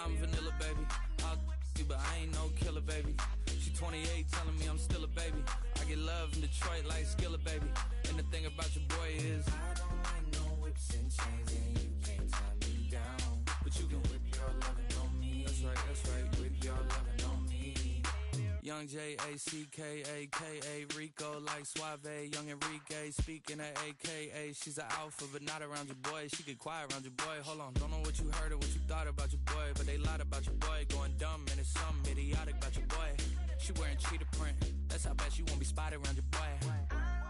I'm vanilla, baby. I'll you, but I ain't no killer, baby. She 28, telling me I'm still a baby. I get love in Detroit like Skilla, baby. And the thing about your boy is I don't like no whips and chains, and you can't tie me down. But you can whip your lovin' on me. That's right, whip your lovin' on me. Young Jackaka, Rico like Suave, young Enrique, speaking at AKA. She's an alpha, but not around your boy. She get quiet around your boy. Hold on, don't know what you heard or what you thought about your boy, but they lied about your boy. Going dumb and it's something idiotic about your boy. She wearing cheetah print, that's how bad she won't be spotted around your boy. I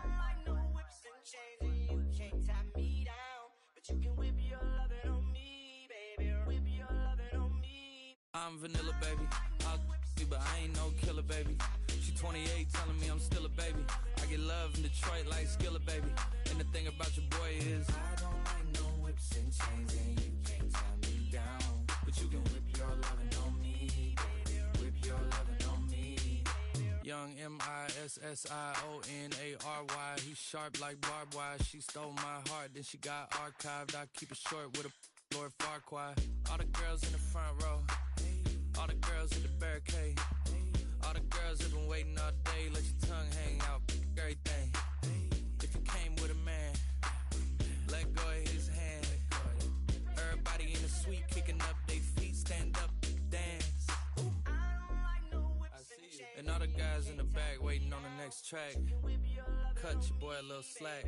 don't like no whips and chains, and you can't tie me down, but you can whip your lovin' on me, baby. Whip your lovin' on me. I'm vanilla, baby. I'll you, but I ain't no killer, baby. She 28, telling me I'm still a baby. I get love in Detroit like Skilla, baby. And the thing about your boy is I don't like no whips and chains, and you can't tie me down, but you can whip your lovin' on me, baby. Whip your lovin' on me. Young MISSIONARY. He's sharp like barbed wire. She stole my heart, then she got archived. I keep it short with a Lord Farquaad. All the girls in the front row, all the girls in the barricade, all the girls have been waiting all day. Let your tongue hang out, everything. If you came with a man, let go of his hand. Everybody in the suite kicking up their feet, stand up, dance. I see you. And all the guys in the back waiting on the next track. Cut your boy a little slack.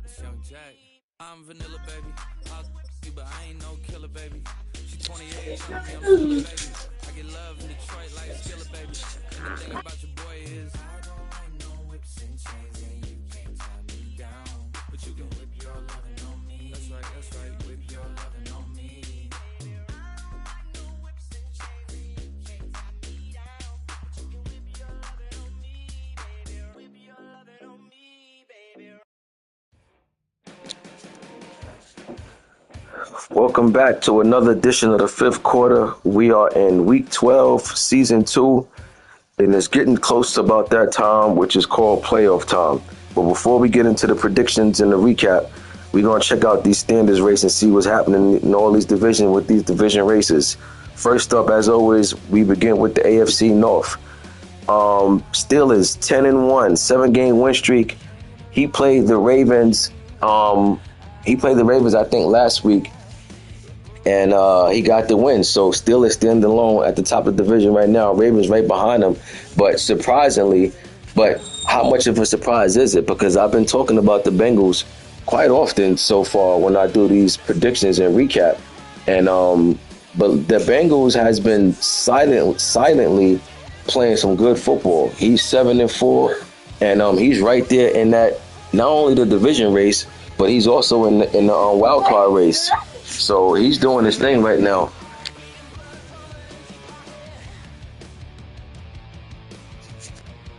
It's Young Jack. I'm vanilla, baby. I'll you, but I ain't no killer, baby. She 28, I'm still a baby. I get love in Detroit like Skilla, baby. And the thing about your boy is I don't like no whips and chains, and you can't tie me down, but you can whip your lovin' on me. That's right, whip your lovin' on me. No whips and chains, and you can't tie me down, but you can whip your lovin' on me, baby. Whip your lovin' on me, baby. Welcome back to another edition of the fifth quarter. We are in week 12, season 2, and it's getting close to about that time, which is called playoff time. But before we get into the predictions and the recap, we're going to check out these standings race and see what's happening in all these divisions with these division races. First up, as always, we begin with the AFC North. Steelers 10-1, 7-game win streak. He played the Ravens. I think, last week. And he got the win. So Steelers standing alone at the top of the division right now. Ravens right behind him. But how much of a surprise is it? Because I've been talking about the Bengals quite often so far when I do these predictions and recap. And but the Bengals has been silently playing some good football. He's 7-4, and he's right there in that, not only the division race, but he's also in the wild card race. So he's doing his thing right now.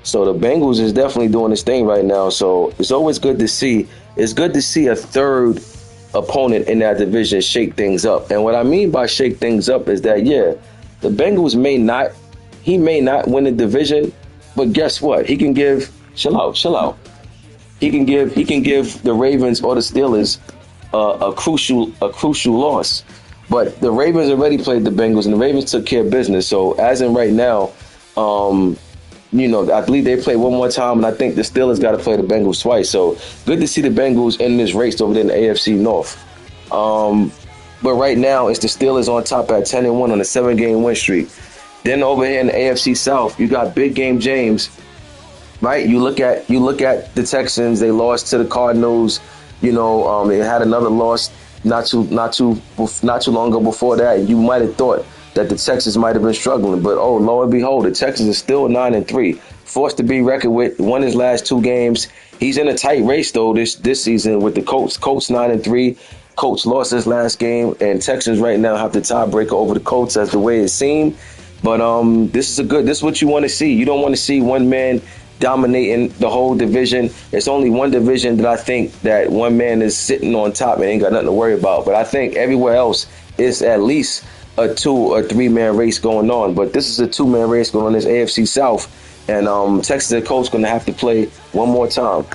So the Bengals is definitely doing his thing right now. So it's always good to see. It's good to see a third opponent in that division shake things up. And what I mean by shake things up is that, the Bengals may not win the division, but guess what? He can give, chill out. He can give the Ravens or the Steelers a crucial loss. But the Ravens already played the Bengals, and the Ravens took care of business. So as in right now, I believe they play one more time, and I think the Steelers got to play the Bengals twice. So good to see the Bengals in this race over there in the AFC North. But right now, it's the Steelers on top at 10-1 on a 7-game win streak. Then over here in the AFC South, you got Big Game James. Right, you look at the Texans. They lost to the Cardinals. They had another loss not too long ago before that. You might have thought that the Texans might have been struggling, but lo and behold, the Texans are still 9-3, forced to be reckoned with. Won his last 2 games. He's in a tight race though this season with the Colts. Colts 9-3. Colts lost his last game, and Texans right now have the tiebreaker over the Colts as the way it seemed. But this is what you want to see. You don't want to see one man dominating the whole division. It's only one division that I think that one man is sitting on top and ain't got nothing to worry about. But I think everywhere else is at least a 2 or 3 man race going on. But this is a 2-man race going on in this AFC South. And Texas and Colts going to have to play one more time.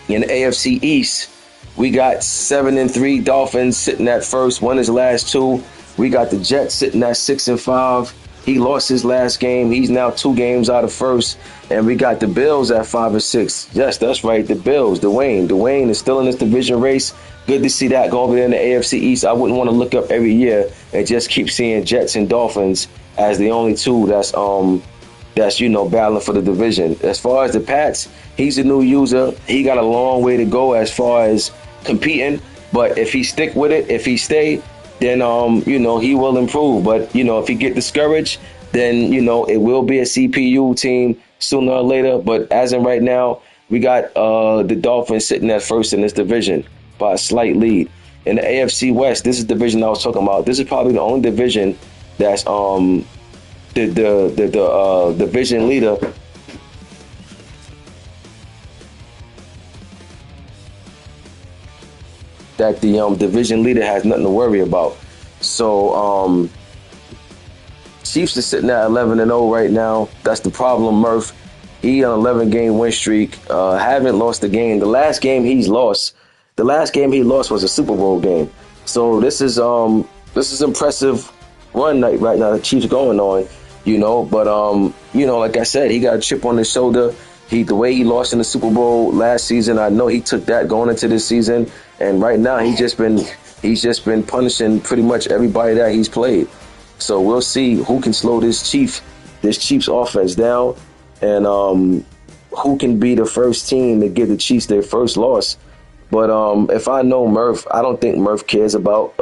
In the AFC East, we got 7-3 Dolphins sitting at first, won his last 2. We got the Jets sitting at 6-5. He lost his last game. He's now 2 games out of first. And we got the Bills at 5-6. Yes, that's right. The Bills, Dwayne is still in this division race. Good to see that go over there in the AFC East. I wouldn't want to look up every year and just keep seeing Jets and Dolphins as the only two that's battling for the division. As far as the Pats, he's a new user. He got a long way to go as far as competing. But if he stick with it, if he stay, then he will improve. But if he get discouraged, then it will be a CPU team sooner or later. But as in right now, we got the Dolphins sitting at first in this division by a slight lead. In the AFC West, this is the division I was talking about. This is probably the only division that's the division leader. That the division leader has nothing to worry about. So Chiefs are sitting at 11-0 right now. That's the problem, Murph. He on 11-game win streak. Haven't lost a game. The last game he lost was a Super Bowl game. So this is impressive run night right now. The Chiefs going on, But like I said, he got a chip on his shoulder. The way he lost in the Super Bowl last season, I know he took that going into this season. And right now, he's just been punishing pretty much everybody that he's played. So we'll see who can slow this Chiefs offense down, and who can be the first team to give the Chiefs their first loss. But if I know Murph, I don't think Murph cares about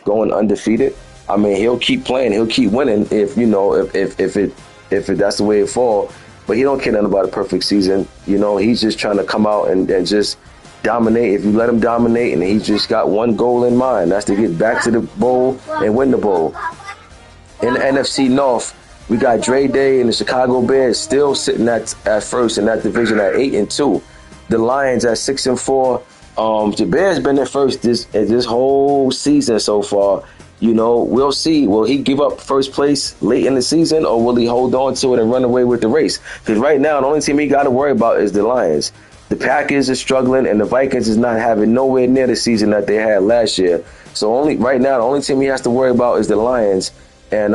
going undefeated. I mean, he'll keep playing, he'll keep winning if that's the way it falls. But he don't care nothing about a perfect season. He's just trying to come out and just dominate. If you let him dominate, and he's just got one goal in mind, that's to get back to the bowl and win the bowl. In the NFC North, we got Dre Day and the Chicago Bears still sitting at first in that division at 8-2. The Lions at 6-4. The Bears been in first this whole season so far. We'll see. Will he give up first place late in the season, or will he hold on to it and run away with the race? Because right now, the only team he got to worry about is the Lions. The Packers are struggling, and the Vikings is not having nowhere near the season that they had last year. So right now, the only team he has to worry about is the Lions. And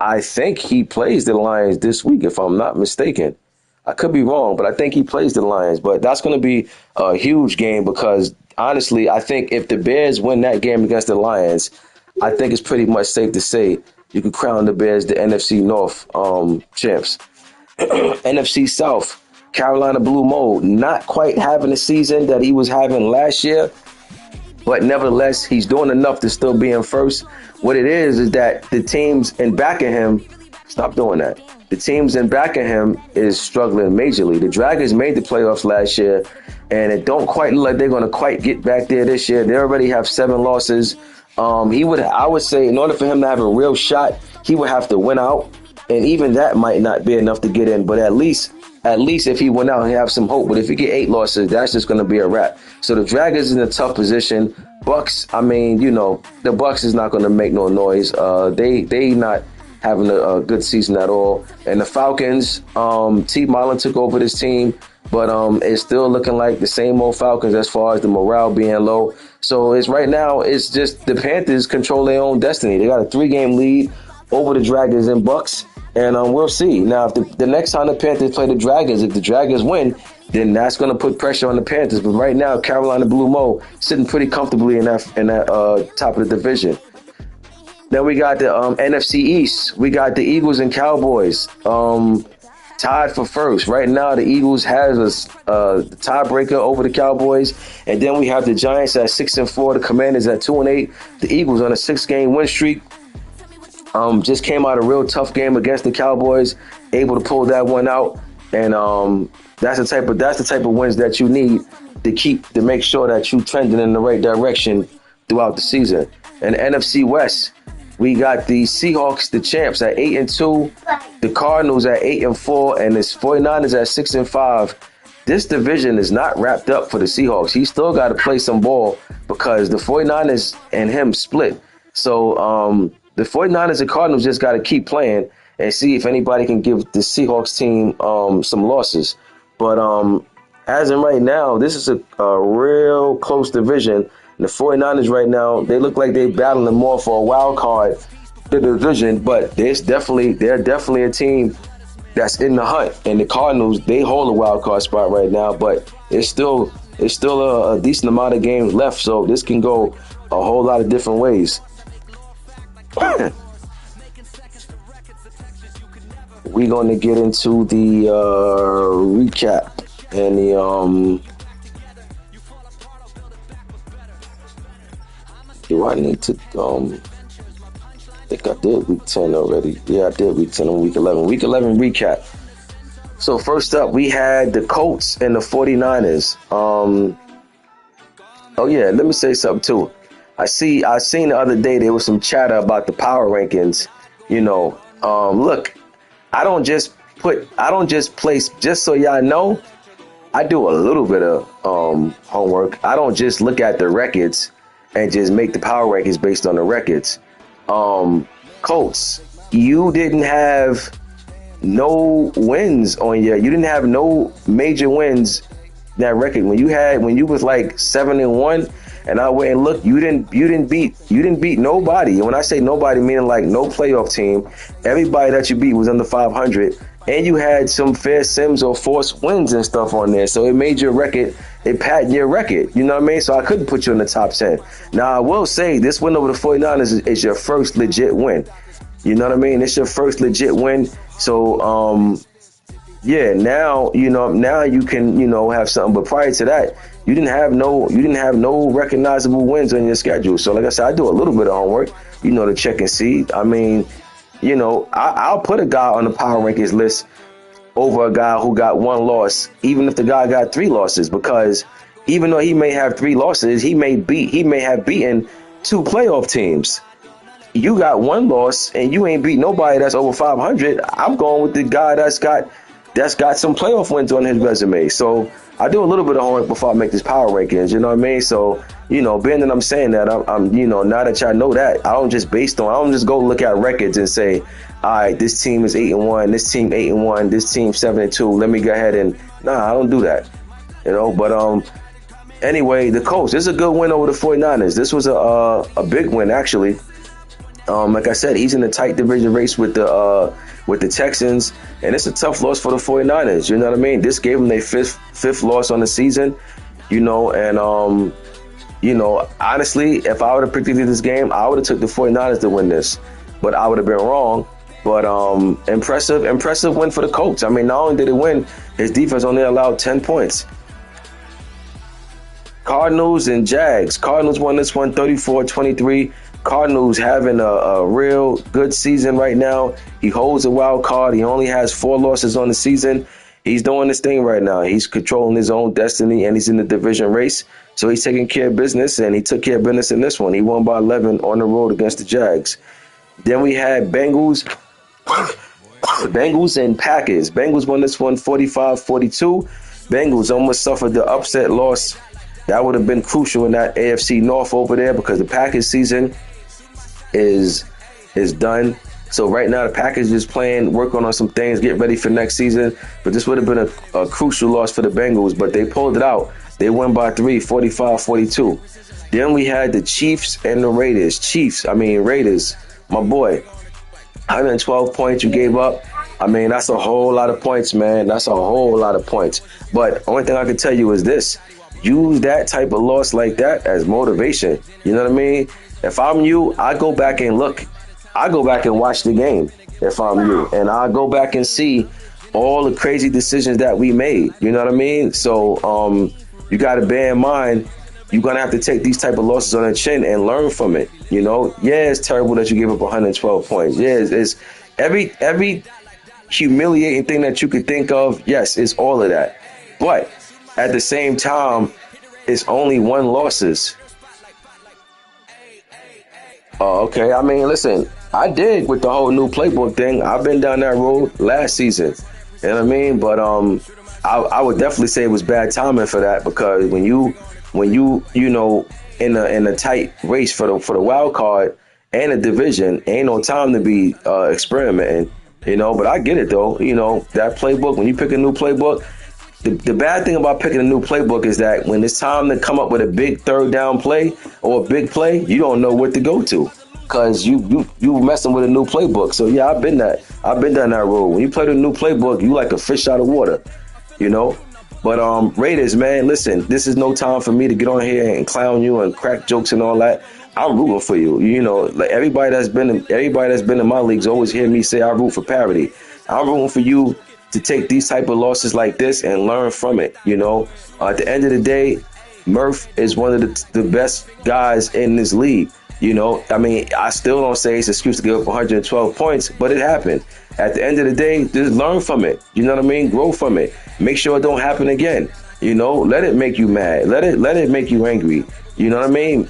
I think he plays the Lions this week, if I'm not mistaken. I could be wrong, but I think he plays the Lions. But that's going to be a huge game because, honestly, I think if the Bears win that game against the Lions, I think it's pretty much safe to say you can crown the Bears the NFC North champs. NFC South, Carolina Blue Mold, not quite having the season that he was having last year, but nevertheless, he's doing enough to still be in first. What it is that the teams in back of him, stop doing that. The teams in back of him is struggling majorly. The Dragons made the playoffs last year, and it don't quite look like they're going to quite get back there this year. They already have 7 losses. I would say, in order for him to have a real shot, he would have to win out, and even that might not be enough to get in. But at least if he went out, he have some hope. But if he get 8 losses, that's just going to be a wrap. So the Dragons in a tough position. Bucks, the Bucks is not going to make no noise. They not having a good season at all. And the Falcons, T. Marlin took over this team, but it's still looking like the same old Falcons as far as the morale being low. So right now, it's just the Panthers control their own destiny. They got a 3-game lead over the Dragons and Bucks, and we'll see. Now, if the next time the Panthers play the Dragons, if the Dragons win, then that's going to put pressure on the Panthers. But right now, Carolina Blue Mo sitting pretty comfortably in that top of the division. Then we got the NFC East. We got the Eagles and Cowboys tied for first. Right now, the Eagles has a tiebreaker over the Cowboys. And then we have the Giants at 6-4. The Commanders at 2-8. The Eagles on a 6-game win streak. Just came out a real tough game against the Cowboys, able to pull that one out. And that's the type of wins that you need to make sure that you're trending in the right direction throughout the season. And NFC West, we got the Seahawks, the champs, at 8-2, the Cardinals at 8-4, and the 49ers at 6-5. This division is not wrapped up for the Seahawks. He still got to play some ball because the 49ers and him split. So the 49ers and Cardinals just got to keep playing and see if anybody can give the Seahawks team some losses. But as in right now, this is a real close division. And the 49ers right now, they look like they're battling more for a wild card in the division, but they're definitely a team that's in the hunt. And the Cardinals, they hold a wild card spot right now, but it's still a decent amount of games left, so this can go a whole lot of different ways. We're going to get into the recap and the do I need to I think I did week 10 already. Yeah, I did week 10 and week 11. Week 11 recap. So first up, we had the Colts and the 49ers. Oh yeah, let me say something too. I seen the other day there was some chatter about the power rankings. Look, I don't just place, just so y'all know, I do a little bit of homework. I don't just look at the records and just make the power rankings based on the records. Colts, you didn't have no wins on you didn't have no major wins in that record. When you was like 7-1, and I went and looked, you didn't beat nobody. And when I say nobody, meaning like no playoff team, everybody that you beat was under 500, and you had some fair sims or forced wins and stuff on there. So it made your record, it padded your record. You know what I mean? So I couldn't put you in the top 10. Now I will say this win over the 49ers is your first legit win. You know what I mean? It's your first legit win. So yeah, now you can have something. But prior to that, you didn't have no recognizable wins on your schedule. So like I said, I do a little bit of homework, to check and see. I mean, I'll put a guy on the power rankings list over a guy who got one loss, even if the guy got 3 losses, because even though he may have 3 losses, he may have beaten 2 playoff teams. You got 1 loss and you ain't beat nobody that's over 500. I'm going with the guy that's got some playoff wins on his resume. So I do a little bit of homework before I make this power rankings. You know what I mean? So, being that I'm saying that, I'm now that y'all know that, I don't just go look at records and say, all right, this team is 8-1, this team 8-1, this team 7-2. Let me go ahead and I don't do that. But anyway, the Colts, this is a good win over the 49ers. This was a big win actually. Like I said, he's in the tight division race with the Texans, and it's a tough loss for the 49ers. You know what I mean? This gave them their fifth loss on the season. And honestly, if I would have predicted this game, I would have took the 49ers to win this, but I would have been wrong. But impressive win for the Colts. I mean, not only did it win, his defense only allowed 10 points. Cardinals and Jags. Cardinals won this one 34-23. Cardinals having a real good season right now. He holds a wild card. He only has 4 losses on the season. He's doing this thing right now. He's controlling his own destiny, and he's in the division race. So he's taking care of business, and he took care of business in this one. He won by 11 on the road against the Jags. Then we had Bengals and Packers. Bengals won this one 45-42. Bengals almost suffered the upset loss. That would have been crucial in that AFC North over there, because the Packers season is done. So right now the Packers just working on some things, get ready for next season. But this would have been a crucial loss for the Bengals, but they pulled it out. They won by 3, 45-42. Then we had the Chiefs and the Raiders. Raiders, my boy. 112 points you gave up. I mean, that's a whole lot of points, man. That's a whole lot of points. But only thing I can tell you is this. Use that type of loss like that as motivation. You know what I mean? If I'm you, I go back and look. I go back and watch the game if I'm you. And I go back and see all the crazy decisions that we made. You know what I mean? So you got to bear in mind, you're going to have to take these type of losses on the chin and learn from it. Yeah, it's terrible that you gave up 112 points. Yeah, it's every humiliating thing that you could think of. Yes, it's all of that. But at the same time, it's only 1 losses. Okay, I mean, listen, I did with the whole new playbook thing. I've been down that road last season. You know what I mean? But I would definitely say it was bad timing for that, because when you in a tight race for the wild card and a division, ain't no time to be experimenting. But I get it though. That playbook, when you pick a new playbook, The bad thing about picking a new playbook is that when it's time to come up with a big third down play or a big play, you don't know what to go to because you messing with a new playbook. So yeah, I've been down that road. When you play the new playbook, you like a fish out of water, you know. But Raiders, man, listen, this is no time for me to get on here and clown you and crack jokes and all that. I'm rooting for you. You know, like everybody that's been in my leagues always hear me say I root for parity. I'm rooting for you to take these type of losses like this and learn from it. You know, at the end of the day, Murph is one of the best guys in this league. You know, I mean, I still don't say it's an excuse to give up 112 points, but it happened. At the end of the day, just learn from it. You know what I mean? Grow from it. Make sure it don't happen again. You know, let it make you mad. Let it make you angry. You know what I mean?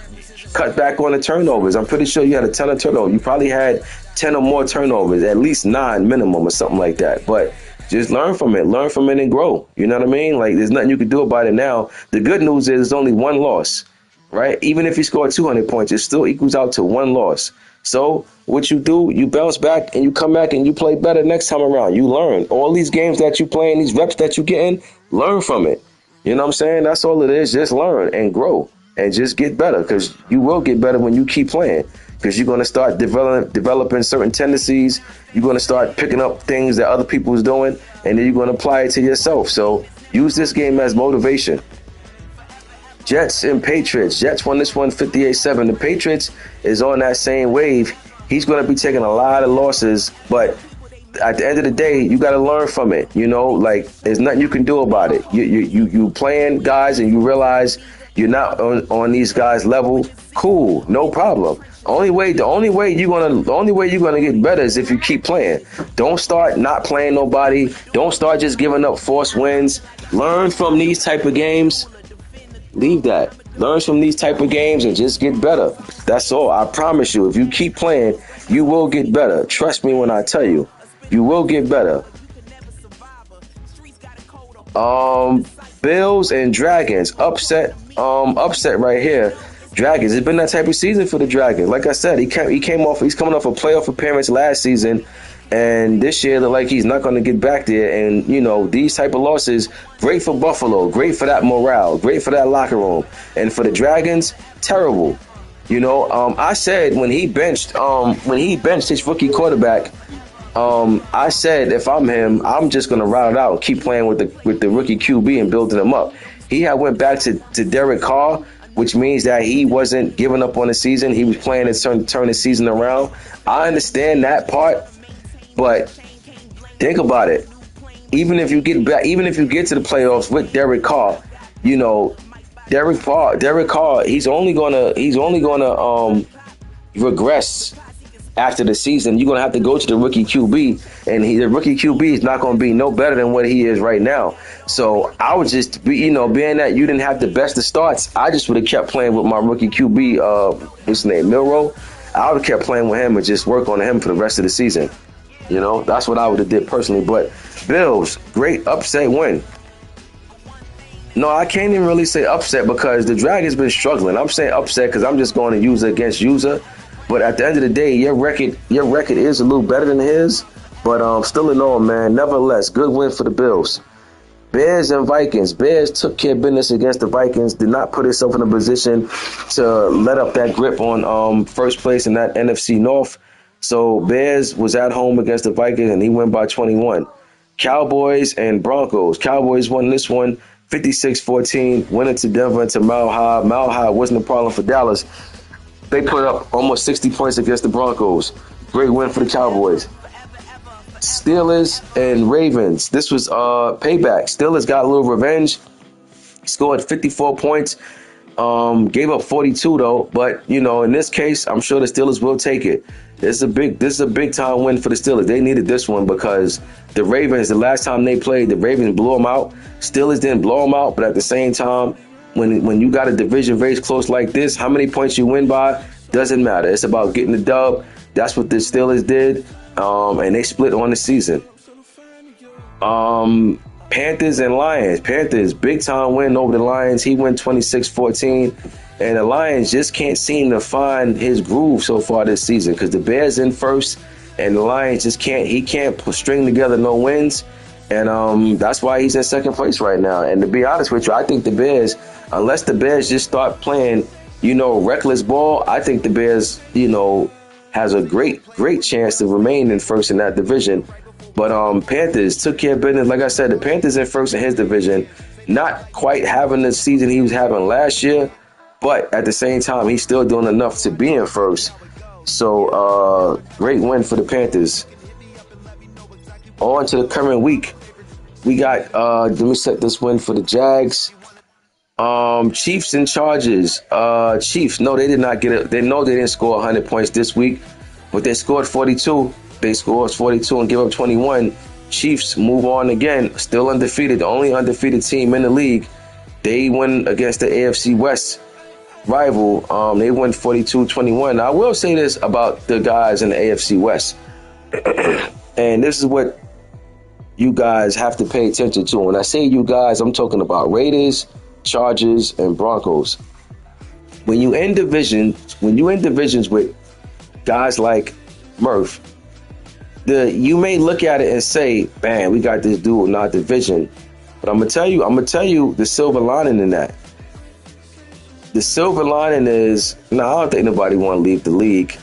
Cut back on the turnovers. I'm pretty sure you had a ton of turnovers. You probably had 10 or more turnovers, at least 9 minimum or something like that. But just learn from it and grow. You know what I mean? Like, there's nothing you can do about it now. The good news is there's only one loss, right? Even if you score 200 points, it still equals out to one loss. So what you do, you bounce back and you come back and you play better next time around. You learn. All these games that you playing, these reps that you getting, learn from it. You know what I'm saying? That's all it is. Just learn and grow and just get better, because you will get better when you keep playing. Because you're going to start developing certain tendencies. You're going to start picking up things that other people is doing, and then you're going to apply it to yourself. So use this game as motivation. Jets and Patriots. Jets won this one 58-7. The Patriots is on that same wave. He's going to be taking a lot of losses, but at the end of the day, you got to learn from it. You know, like, there's nothing you can do about it. You playing guys and you realize you're not on these guys' level. Cool, no problem. The only way you're gonna get better is if you keep playing. Don't start not playing nobody. Don't start just giving up forced wins. Learn from these type of games. Leave that. Learn from these type of games and just get better. That's all. I promise you, if you keep playing, you will get better. Trust me when I tell you, you will get better. Bills and Dragons upset right here. Dragons. It's been that type of season for the Dragons. Like I said, he's coming off a playoff appearance last season, and this year look like he's not going to get back there. And you know, these type of losses, great for Buffalo, great for that morale, great for that locker room, and for the Dragons, terrible. You know, I said when he benched his rookie quarterback, I said if I'm him, I'm just going to ride it out and keep playing with the rookie QB and building him up. He had went back to Derek Carr, which means that he wasn't giving up on the season. He was playing to turn the season around. I understand that part, but think about it. Even if you get to the playoffs with Derek Carr, you know, Derek Carr, he's only gonna regress after the season. You're gonna have to go to the rookie QB, and the rookie QB is not gonna be no better than what he is right now. So I would just be, being that you didn't have the best of starts, I just would have kept playing with my rookie QB, what's his name, Milroe. I would have kept playing with him and just work on him for the rest of the season. You know, that's what I would have did personally. But Bills, great upset win. No, I can't even really say upset because the Dragons been struggling. I'm saying upset because I'm just going to user against user. But at the end of the day, your record is a little better than his. But still in all, man, nevertheless, good win for the Bills. Bears and Vikings. Bears took care of business against the Vikings, did not put itself in a position to let up that grip on first place in that NFC North. So Bears was at home against the Vikings, and he went by 21. Cowboys and Broncos. Cowboys won this one 56-14, went into Denver into Mile High. Mile High wasn't a problem for Dallas. They put up almost 60 points against the Broncos. Great win for the Cowboys. Steelers and Ravens. This was payback. Steelers got a little revenge. Scored 54 points. Gave up 42 though. But in this case, I'm sure the Steelers will take it. This is a big time win for the Steelers. They needed this one because the Ravens, the last time they played, the Ravens blew them out. Steelers didn't blow them out, but at the same time, when you got a division race close like this, how many points you win by doesn't matter. It's about getting the dub. That's what the Steelers did, and they split on the season. Panthers and Lions. Panthers, big time win over the Lions. He went 26-14. And the Lions just can't seem to find his groove so far this season because the Bears in first and the Lions just can't string together no wins. And that's why he's in second place right now. And to be honest with you, I think the Bears, unless the Bears just start playing, reckless ball, I think the Bears, has a great chance to remain in first in that division. But Panthers took care of business. Like I said, the Panthers in first in his division, not quite having the season he was having last year, but at the same time, he's still doing enough to be in first. So great win for the Panthers. On to the current week. We got, let me set this win for the Jags. Chiefs and Chargers. Chiefs, no, they did not get it. They know they didn't score 100 points this week, but they scored 42. They scored 42 and give up 21. Chiefs move on again, still undefeated, the only undefeated team in the league. They win against the AFC West rival. They win 42-21. Now, I will say this about the guys in the AFC West, and this is what you guys have to pay attention to. When I say you guys, I'm talking about Raiders, Chargers, and Broncos. When you in divisions with guys like Murph, you may look at it and say, "Man, we got this dude in our division." But I'm gonna tell you the silver lining in that. The silver lining is, I don't think nobody want to leave the league,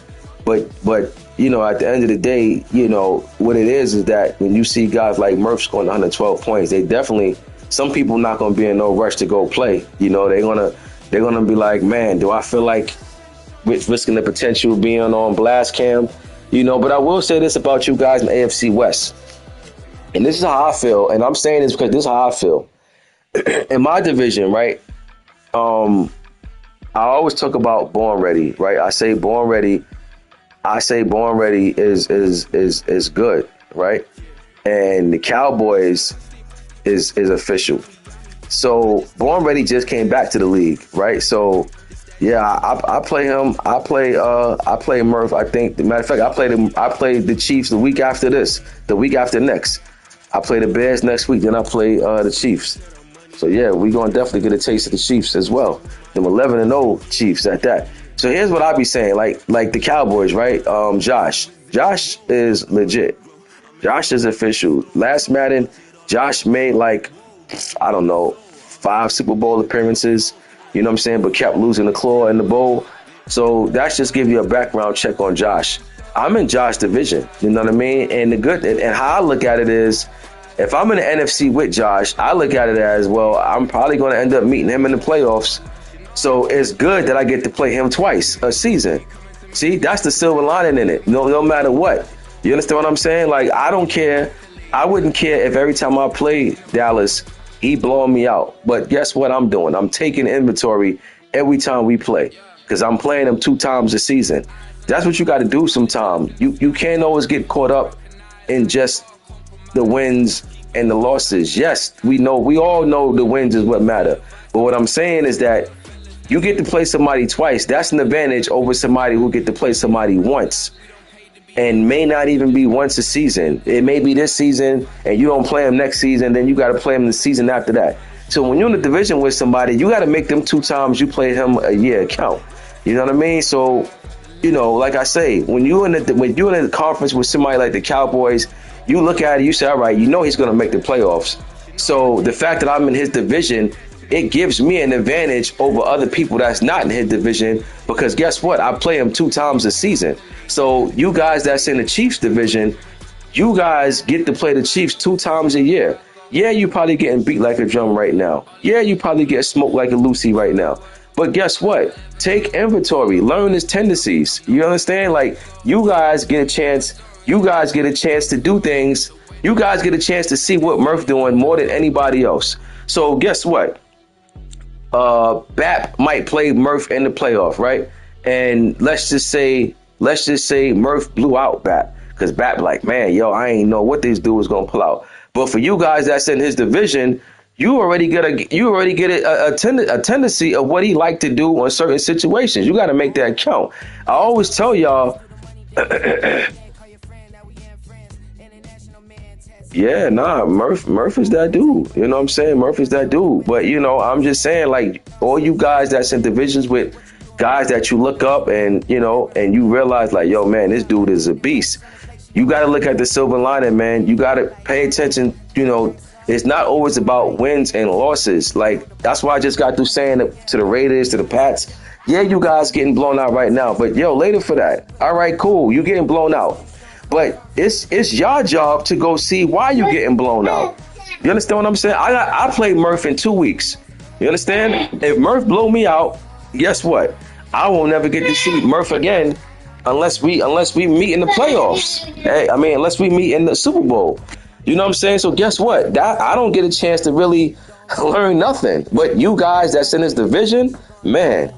but at the end of the day, what it is that when you see guys like Murph scoring 112 points, they definitely, some people not going to be in no rush to go play. They're gonna be like, man, do I feel like risking the potential of being on blast cam? But I will say this about you guys in the AFC West, and this is how I feel, and I'm saying this because this is how I feel. In my division, right? I always talk about Born Ready, right? I say Born Ready is good, right? And the Cowboys is official. So Born Ready just came back to the league, right? So yeah, I play him. I play Murph. I think, matter of fact, I play the Chiefs the week after next. I play the Bears next week, then I play the Chiefs. So yeah, we're gonna definitely get a taste of the Chiefs as well. Them 11-0 Chiefs at that. So here's what I be saying, like the Cowboys, right? Josh is legit. Josh is official. Last Madden, Josh made 5 Super Bowl appearances. You know what I'm saying? But kept losing the claw in the bowl. So that's just give you a background check on Josh. I'm in Josh's division. You know what I mean? And and how I look at it is, if I'm in the NFC with Josh, I look at it as, well, I'm probably going to end up meeting him in the playoffs. So it's good that I get to play him twice a season. See, that's the silver lining in it. No matter what. You understand what I'm saying? I don't care. I wouldn't care if every time I play Dallas, he blowing me out. But guess what I'm doing? I'm taking inventory every time we play, because I'm playing him 2 times a season. That's what you got to do sometimes. You can't always get caught up in just the wins and the losses. Yes, we all know the wins is what matter. But what I'm saying is that you get to play somebody twice. That's an advantage over somebody who get to play somebody once, and may not even be once a season. It may be this season and you don't play him next season, then you got to play him the season after that. So when you're in a division with somebody, you got to make them 2 times you play him a year count. You know what I mean? So, like I say, when you're in a conference with somebody like the Cowboys, you look at it, you say, all right, he's going to make the playoffs. So the fact that I'm in his division, it gives me an advantage over other people that's not in his division, because guess what? I play him 2 times a season. So you guys that's in the Chiefs division, you guys get to play the Chiefs 2 times a year. Yeah, you probably getting beat like a drum right now. Yeah, you probably get smoked like a Lucy right now. But guess what? Take inventory, learn his tendencies. You understand? You guys get a chance. You guys get a chance to do things. You guys get a chance to see what Murph doing more than anybody else. So guess what? Bap might play Murph in the playoff, right? And let's just say Murph blew out Bap, because Bap man, I ain't know what this dude was gonna pull out. But for you guys that's in his division, you already get a tendency of what he like to do on certain situations. You got to make that count. I always tell y'all. Yeah, Murph is that dude. You know what I'm saying? Murph is that dude. But, I'm just saying, all you guys that's in divisions with guys that you look up and, and you realize, yo, man, this dude is a beast. You got to look at the silver lining, man. You got to pay attention. It's not always about wins and losses. Like, that's why I just got through saying to the Raiders, to the Pats, yeah, you guys getting blown out right now, but yo, later for that. All right, cool. You getting blown out. But it's your job to go see why you getting blown out. You understand what I'm saying? I played Murph in 2 weeks. You understand? If Murph blow me out, guess what? I will never get to see Murph again unless we meet in the playoffs. Unless we meet in the Super Bowl. You know what I'm saying? So guess what? I don't get a chance to really learn nothing. But you guys that's in this division, man,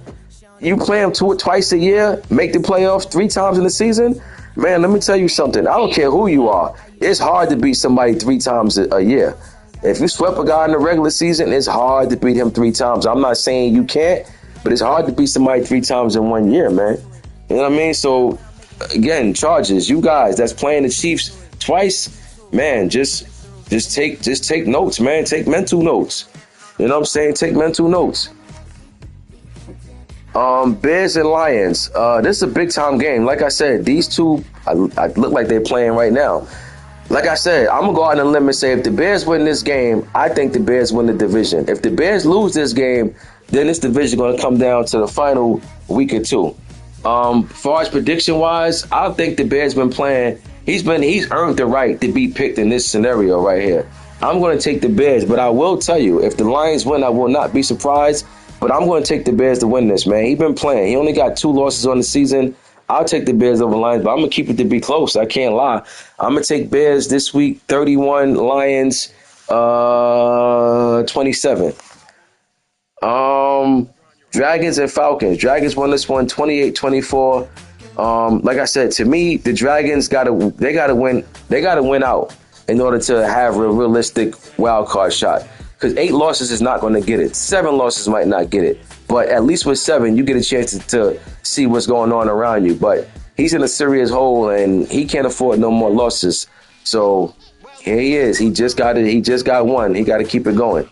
you play them twice a year, make the playoffs 3 times in the season. Man, let me tell you something. I don't care who you are. It's hard to beat somebody 3 times a year. If you swept a guy in the regular season, it's hard to beat him 3 times. I'm not saying you can't, but it's hard to beat somebody 3 times in 1 year, man. You know what I mean? So, again, Chargers, you guys that's playing the Chiefs twice, man, just take notes, man. Take mental notes. You know what I'm saying? Take mental notes. Bears and Lions. This is a big time game. Like I said, these two I look like they're playing right now. Like I said, I'm gonna go out on a limb and say if the Bears win this game, I think the Bears win the division. If the Bears lose this game, then this division gonna come down to the final week or two. Far as prediction wise, I think the Bears been playing. He's earned the right to be picked in this scenario right here. I'm gonna take the Bears, but I will tell you, if the Lions win, I will not be surprised. But I'm going to take the Bears to win this, man. He's been playing. He only got 2 losses on the season. I'll take the Bears over Lions, but I'm going to keep it to be close. I can't lie. I'm going to take Bears this week, 31, Lions, 27. Dragons and Falcons. Dragons won this one 28-24. Like I said, to me, the Dragons gotta win. They gotta win out in order to have a realistic wild card shot. Because 8 losses is not going to get it. 7 losses might not get it. But at least with 7, you get a chance to see what's going on around you. But he's in a serious hole, and he can't afford no more losses. So here he is. He just got it. He just got one. He got to keep it going.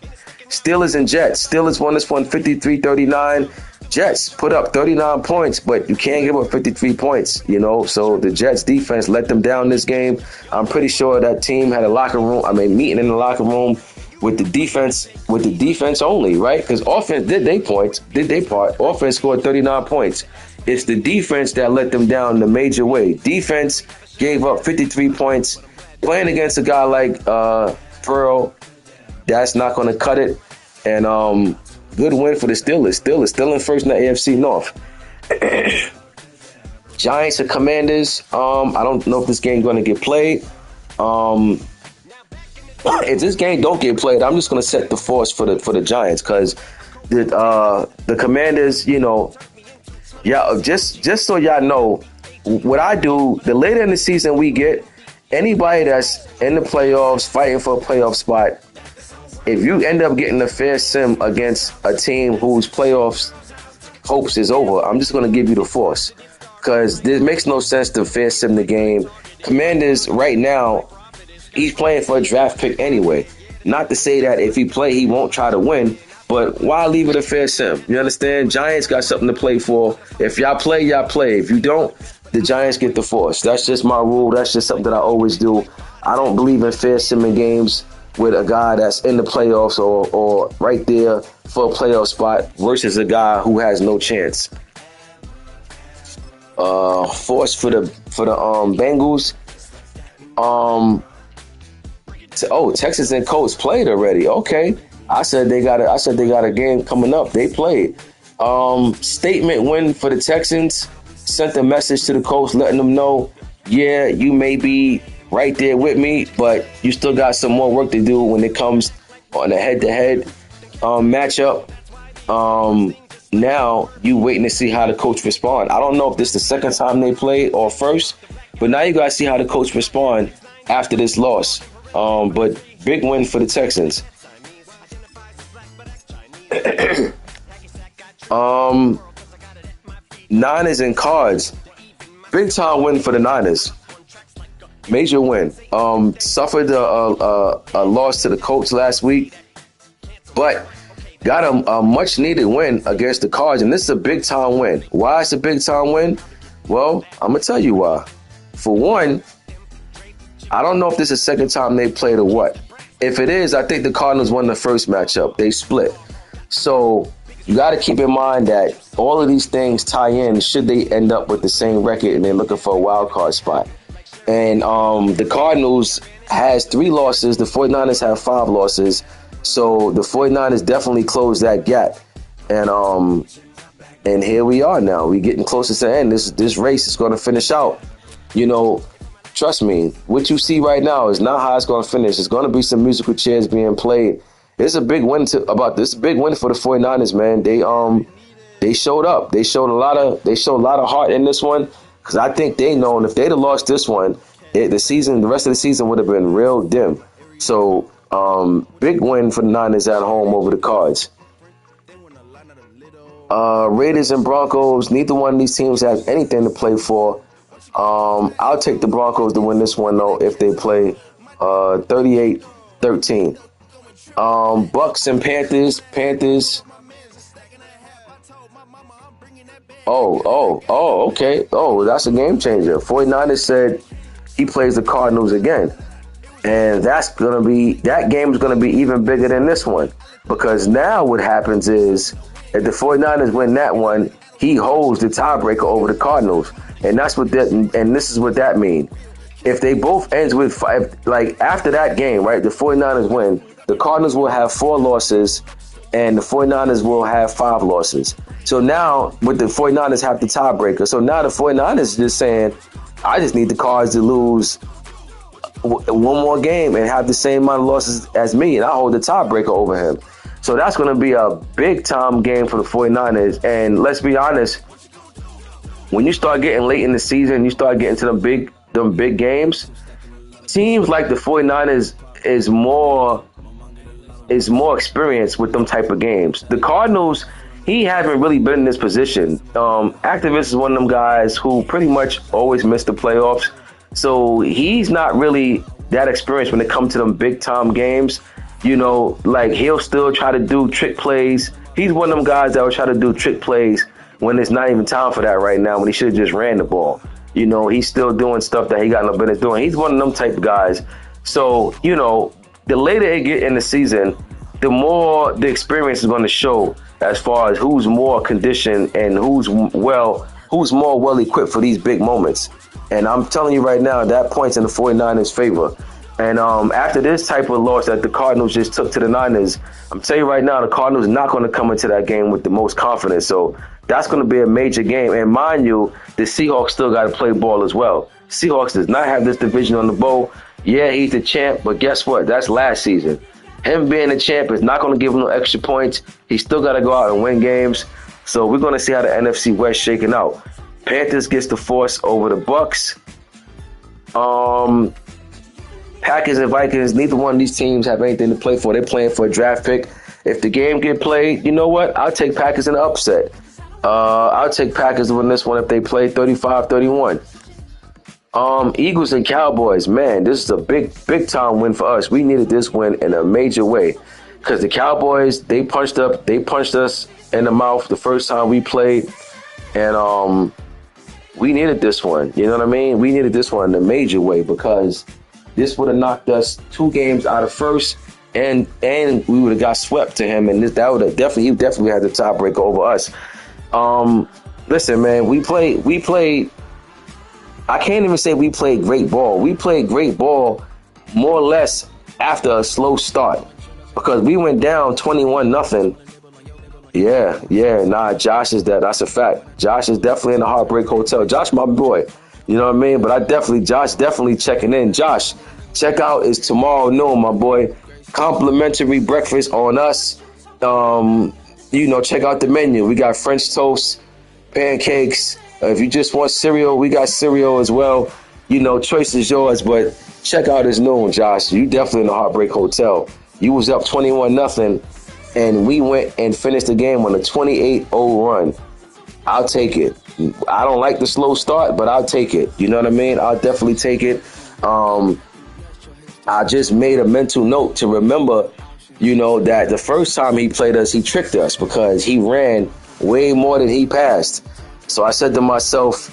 Steelers and Jets. Steelers won this one 53-39. Jets put up 39 points, but you can't give up 53 points, So the Jets defense let them down this game. I'm pretty sure that team had meeting in the locker room with the defense only, right? Because offense did their part. Offense scored 39 points. It's the defense that let them down in a major way. Defense gave up 53 points. Playing against a guy like Pearl, that's not going to cut it. And good win for the Steelers. Steelers still in first in the AFC North. Giants and Commanders. I don't know if this game going to get played. If this game don't get played, I'm just going to set the force for the Giants because the Commanders, just so y'all know, what I do, the later in the season we get, anybody that's in the playoffs, fighting for a playoff spot, if you end up getting a fair sim against a team whose playoffs hopes is over, I'm just going to give you the force because it makes no sense to fair sim the game. Commanders right now, he's playing for a draft pick anyway. Not to say that if he play, he won't try to win, but why leave it a fair sim? You understand? Giants got something to play for. If y'all play, y'all play. If you don't, the Giants get the force. That's just my rule. That's just something that I always do. I don't believe in fair simming games with a guy that's in the playoffs or right there for a playoff spot versus a guy who has no chance. Force for the Bengals. Texas and Colts played already. Okay. I said they got a game coming up. They played. Statement win for the Texans. Sent a message to the Colts letting them know, yeah, you may be right there with me, but you still got some more work to do when it comes on a head-to-head matchup. Now you waiting to see how the coach respond. I don't know if this is the second time they played or first, but now you got to see how the coach respond after this loss. But big win for the Texans. Niners and Cards. Big time win for the Niners. Major win. Suffered a loss to the Colts last week, but got a much needed win against the Cards, and this is a big time win. Why it's a big time win? Well, I'm gonna tell you why. For one, I don't know if this is the second time they played or what. If it is, I think the Cardinals won the first matchup. They split. So you got to keep in mind that all of these things tie in should they end up with the same record and they're looking for a wild card spot. And the Cardinals has 3 losses. The 49ers have 5 losses. So the 49ers definitely closed that gap. And here we are now. We're getting closer to the end. This race is going to finish out. You know, trust me, what you see right now is not how it's going to finish. There's going to be some musical chairs being played. It's a big win big win for the 49ers, man. They showed up. They showed a lot of heart in this one, because I think they know, and if they'd have lost this one, the rest of the season would have been real dim. So big win for the Niners at home over the Cards. Raiders and Broncos, neither one of these teams has anything to play for. I'll take the Broncos to win this one, though, if they play 38-13. Bucks and Panthers. Okay. Oh, that's a game changer. 49ers said he plays the Cardinals again. And that game is going to be even bigger than this one. Because now what happens is, if the 49ers win that one, he holds the tiebreaker over the Cardinals. And this is what that means. If they both ends with 5, like after that game, right, the 49ers win, the Cardinals will have 4 losses and the 49ers will have 5 losses. So now, with the 49ers have the tiebreaker. So now the 49ers just saying, I just need the Cards to lose one more game and have the same amount of losses as me, and I hold the tiebreaker over him. So that's going to be a big-time game for the 49ers. And let's be honest, when you start getting late in the season, you start getting to them big games, teams like the 49ers is more experienced with them type of games. The Cardinals, he haven't really been in this position. Activist is one of them guys who pretty much always miss the playoffs. So he's not really that experienced when it comes to them big-time games. You know, like he'll still try to do trick plays. He's one of them guys that will try to do trick plays when it's not even time for that right now, when he should have just ran the ball. You know, he's still doing stuff that he got no business doing. He's one of them type of guys. So, you know, the later it get in the season, the more the experience is going to show as far as who's more conditioned and who's more well equipped for these big moments. And I'm telling you right now, that points in the 49ers' favor. And after this type of loss that the Cardinals just took to the Niners, I'm telling you right now, the Cardinals are not going to come into that game with the most confidence. So that's going to be a major game. And mind you, the Seahawks still got to play ball as well. Seahawks does not have this division on the bowl. Yeah, he's the champ, but guess what? That's last season. Him being the champ is not going to give him no extra points. He still got to go out and win games. So we're going to see how the NFC West shaking out. Panthers gets the force over the Bucks. Packers and Vikings, neither one of these teams have anything to play for. They're playing for a draft pick. If the game get played, you know what? I'll take Packers in the upset. I'll take Packers to win this one if they play 35-31. Eagles and Cowboys, man, this is a big time win for us. We needed this win in a major way because the Cowboys, they punched us in the mouth the first time we played, and we needed this one. You know what I mean? We needed this one in a major way because this would have knocked us 2 games out of first, and we would have got swept to him, and he definitely had the tiebreaker over us. Listen, man, we played. I can't even say we played great ball. We played great ball more or less after a slow start because we went down 21-0. Yeah. Josh is that's a fact. Josh is definitely in the Heartbreak Hotel. Josh, my boy. You know what I mean? But Josh definitely checking in. Josh, check out is tomorrow noon, my boy. Complimentary breakfast on us. Check out the menu. We got French toast, pancakes. If you just want cereal, we got cereal as well. Choice is yours, but check out his noon, Josh. You definitely in the Heartbreak Hotel. You was up 21-0, and we went and finished the game on a 28-0 run. I'll take it. I don't like the slow start, but I'll take it. You know what I mean? I'll definitely take it. I just made a mental note to remember, that the first time he played us, he tricked us because he ran way more than he passed. So I said to myself,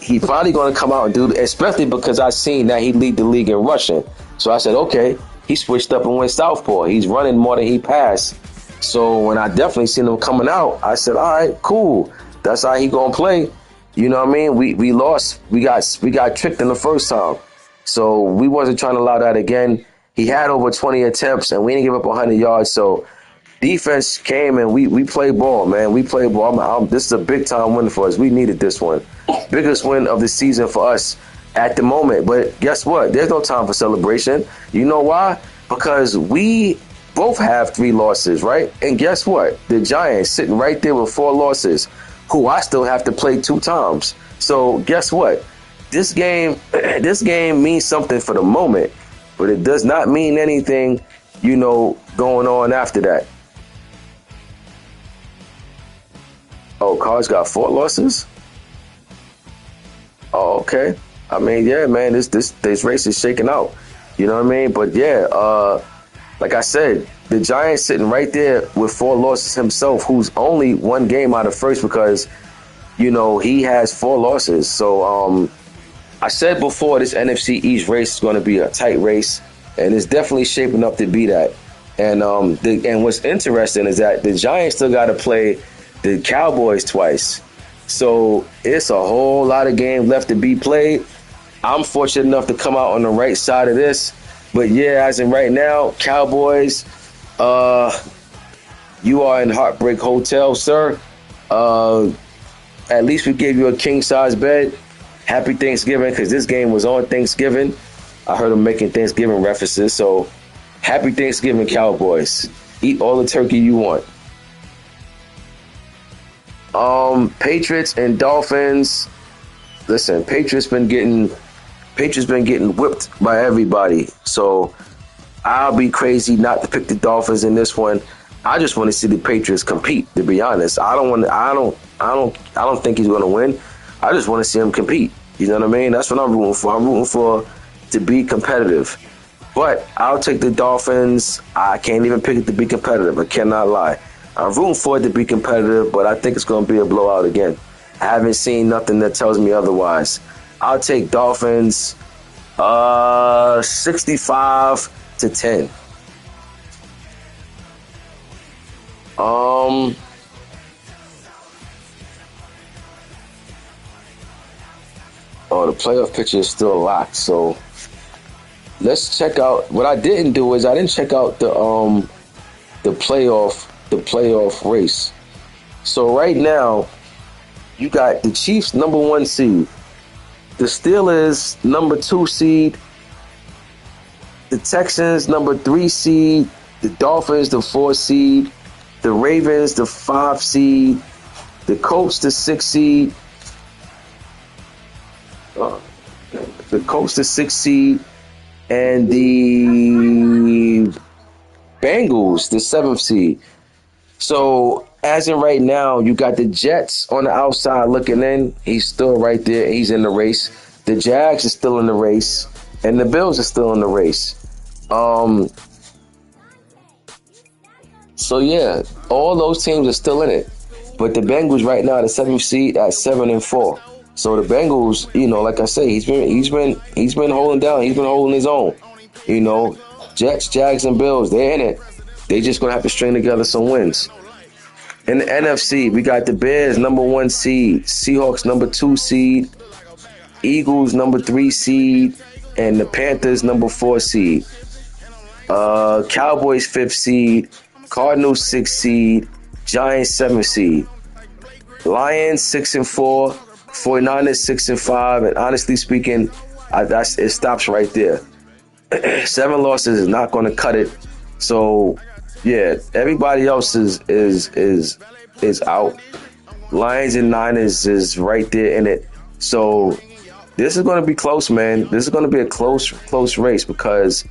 he probably going to come out and do, especially because I seen that he lead the league in rushing. So I said, okay, he switched up and went southpaw. He's running more than he passed. So when I definitely seen him coming out, I said, all right, cool. That's how he gonna play. You know what I mean? We lost. We got tricked in the first time. So we wasn't trying to allow that again. He had over 20 attempts and we didn't give up 100 yards. So defense came and we played ball, man. We played ball. This is a big time win for us. We needed this one. Biggest win of the season for us at the moment. But guess what? There's no time for celebration. You know why? Because we both have 3 losses, right? And guess what? The Giants sitting right there with 4 losses, who I still have to play 2 times. So guess what? This game means something for the moment, but it does not mean anything, going on after that. Oh, Cards got 4 losses? Oh, okay. I mean, yeah, man, this race is shaking out. You know what I mean? But yeah, like I said, the Giants sitting right there with 4 losses himself, who's only 1 game out of first because, he has 4 losses. So I said before, this NFC East race is going to be a tight race, and it's definitely shaping up to be that. And and what's interesting is that the Giants still got to play the Cowboys twice. So it's a whole lot of games left to be played. I'm fortunate enough to come out on the right side of this. But yeah, as in right now, Cowboys, you are in Heartbreak Hotel, sir. At least we gave you a king-size bed. Happy Thanksgiving, because this game was on Thanksgiving. I heard them making Thanksgiving references. So happy Thanksgiving, Cowboys. Eat all the turkey you want. Patriots and Dolphins. Listen, Patriots been getting whipped by everybody. So I'll be crazy not to pick the Dolphins in this one. I just want to see the Patriots compete, to be honest. I don't think he's going to win. I just want to see him compete. You know what I mean? That's what I'm rooting for. I'm rooting for to be competitive. But I'll take the Dolphins. I can't even pick it to be competitive. I cannot lie. I'm rooting for it to be competitive, but I think it's going to be a blowout again. I haven't seen nothing that tells me otherwise. I'll take Dolphins 65-10. The playoff picture is still locked, so let's check out. What I didn't do is I didn't check out the playoff race. So right now, you got the Chiefs number 1 seed, the Steelers number 2 seed, the Texans number 3 seed, the Dolphins the 4 seed, the Ravens the 5 seed, the Colts the 6 seed, and the Bengals the 7th seed. So as in right now, you got the Jets on the outside looking in. He's still right there. He's in the race. The Jags are still in the race, and the Bills are still in the race. So yeah, all those teams are still in it. But the Bengals right now, the 7th seed at 7-4. So the Bengals, like I say, he's been holding down. He's been holding his own. Jets, Jags, and Bills, they're in it. They just gonna have to string together some wins. In the NFC, we got the Bears number 1 seed, Seahawks number 2 seed, Eagles number 3 seed, and the Panthers number 4 seed. Cowboys 5th seed, Cardinals 6th seed, Giants 7th seed, Lions 6-4, 49ers 6-5, and honestly speaking, it stops right there. 7 losses is not going to cut it. So yeah, everybody else is out. Lions and Niners is right there in it. So this is going to be close, man. This is going to be a close race because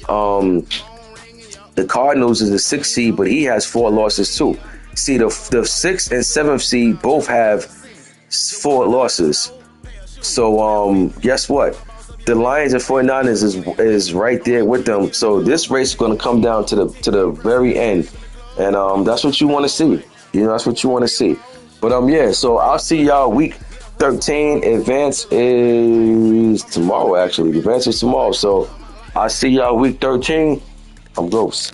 the Cardinals is the 6th seed, but he has 4 losses too. See, the 6th and 7th seed both have 4 losses. So guess what? The Lions and 49ers is right there with them. So this race is going to come down to the very end. And that's what you want to see. That's what you want to see. But yeah, so I'll see y'all week 13. Advance is tomorrow, actually. The advance is tomorrow. So I see y'all week 13. I'm Ghost.